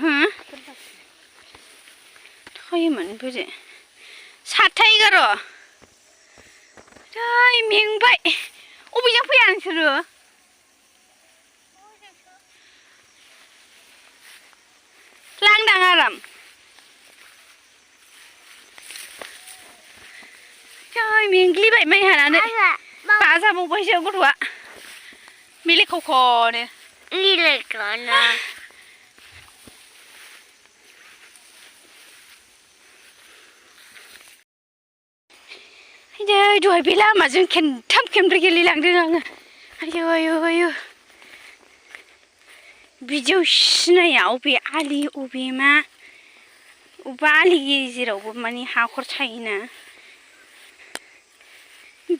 हो थायोमोन बोजे 11 दै मेंबाय अबेजों फैया नोंसोरो लांदां आराम दै मेंग्लिबाय माइ हानानै बाजाबावबायसो गथ'आ मिलेख'ख'नो दहाय बे लामाजों खेनथाम खेनब्रै गेलेलांदों आङो आयौ बिदियाव सिनाया अबे आलि अबे मा अबेबा आलि गेजेरावबो माने हाखर थायोना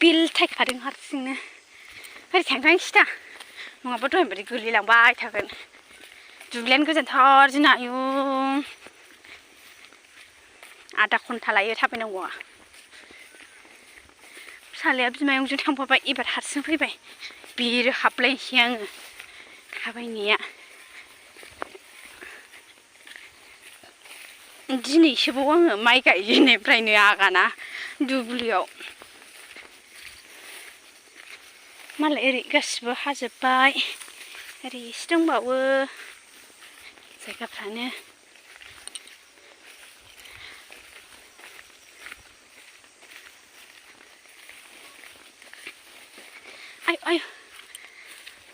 बेलथायखादों हारसिंनो ओरै थांखांसै नङाबा दहायनिबादि गोलैलांबाय थागोन दुब्लियानो गोजानथार जोंना आयौ आधा घन्टा लायो थाबायनांगौआ फिसालाया बिमायंजों थांफाबाय एबार हारसिं फैबाय बेरो हाबलायनोसै आङो थाबायनाया दिनैसोबाव आङो माइ गायजेननायनिफ्रायनो आगाना दुब्लियाव मालाय ओरै गासिबो हाजोब्बाय ओरै एसे दंबावो जायगाफ्रानो आयौ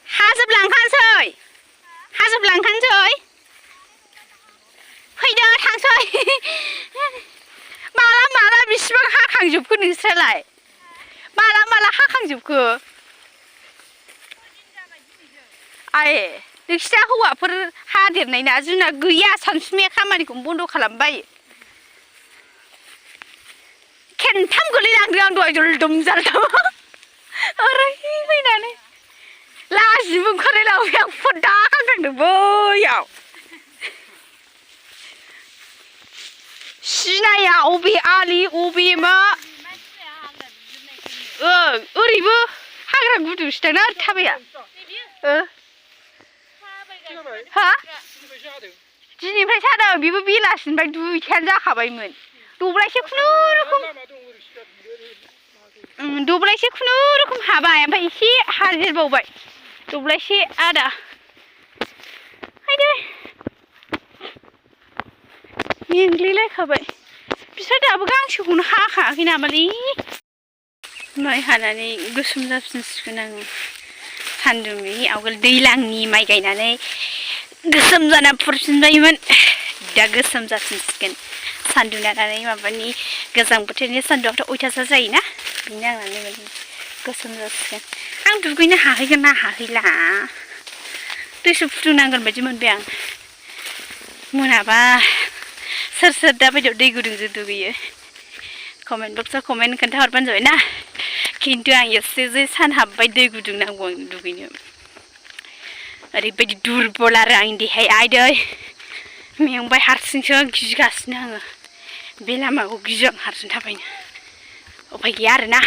हाजोबलांखानोसै फैदो थांसै माला बिसिबां हाखांजोबखो नोंस्रालाय माला हाखांजोबखो आये नोंसिना हौवाफोर हादेरनाय ना जोंना गैया सानसुमैया खामानिखौनो बन्द' खालामबाय खेनथाम गोलैलांदों आं दहाय जलदम ओरै फैनानै लाजिबो ओंखारलायलांबाय आं फदा हांखांदों बैयाव सिनाया अबे आलि अबे मा ओरैबो हाग्रा गुदुसोदां ना थाबाया हा दिनैनिफ्राय सादों बेबो बेलासिनिफ्राय दुइथायानो जाखाबायमोन दब्लायसे खुनुरुखुम हाबाय ओमफ्राय एसे हादेरबावबाय दब्लायसे आदा मेंग्लिलायखाबाय बिस्रा दाबो गांसेखौनो हाखायाखै नामालै माइ हानानै गोसोम जाफिनसिगोन आङो सान्दुंनि आवगोल दैलांनि माइ गायनानै गोसोम जाना फुरफिनबायमोन दा गोसोम जाफिनसिगोन सान्दुं नांनानै माबानि गोजां बोथोरनि सान्दुंआथ' अयथासार जायोना बिनि नांनानै माने गोसोम जासिगोन आं दुगैनो हाहैगोन ना हाहैला दैसो फुदुंनांगोन बायदि मोनबाय आं मोनाबा सोर दाबायदियाव दै गुदुंजों दुगैयो कमेन्ट बक्सआव कमेन्ट खोन्थाहरबानो जाबाय ना खिन्थु आं एसे जे सान हाबबाय दै गुदुं नांगौ आं दुगैनो ओरैबायदि दुरबल आरो आंनि देहाया आयदै मेंबाय हारसिंसो गिगासिनो आङो बे लामाखौ गियो आं हारसिं थाबायनो उफाय गैया आरोना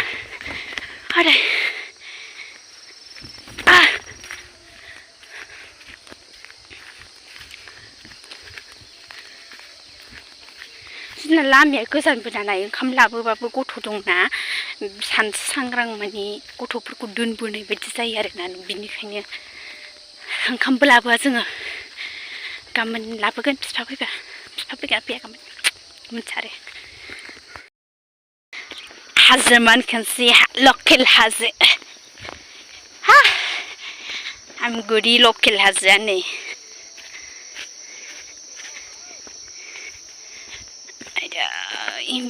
जोंना लामाया गोजानबो नालाय ओंखाम लाबोबाबो गथ' दंना सानस्रांग्रां माने गथ'फोरखौ दोनबोनाय बायदि जायो आरोना बिनिखायनो ओंखामबो लाबोआ जोङो गाबोन लाबोगोन बिफा फैगोन फैया गाबोन मिथिया आरो हाजो मानखोनसै लकेल हाजो आं गुदि लकेल हाजोआ नै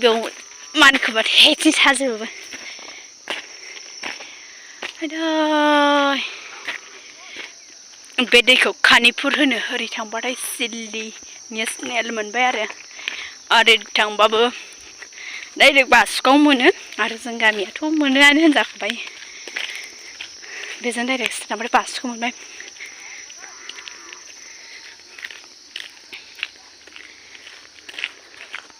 बेयाव मानखोबाथाय आथिं साजोबो बे दैखौ खानिपुर होनो ओरै थांबाथाय सिलि नेसनेल मोनबाय आरो ओरै थांबाबो डाइरेक्ट बासुगाव मोनो आरो जों गामियाथ' मोनोआनो होनजाखाबाय बेजों डाइरेक्ट थांबाथाय बासुगाव मोनबाय